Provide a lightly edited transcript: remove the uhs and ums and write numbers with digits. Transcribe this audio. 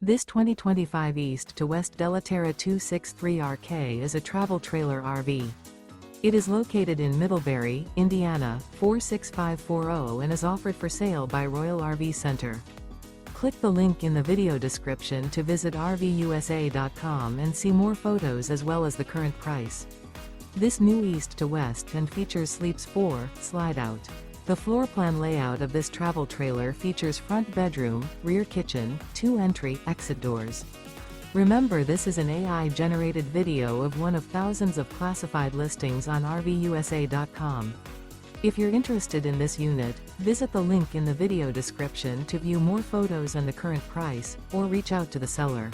This 2025 East to West Della Terra 263RK is a travel trailer RV. It is located in Middlebury, Indiana, 46540 and is offered for sale by Royal RV Center. Click the link in the video description to visit RVUSA.com and see more photos as well as the current price. This new East to West and features Sleeps 4, Slideout. The floor plan layout of this travel trailer features front bedroom, rear kitchen, 2 entry/exit doors. Remember, this is an AI-generated video of one of thousands of classified listings on RVUSA.com. If you're interested in this unit, visit the link in the video description to view more photos and the current price, or reach out to the seller.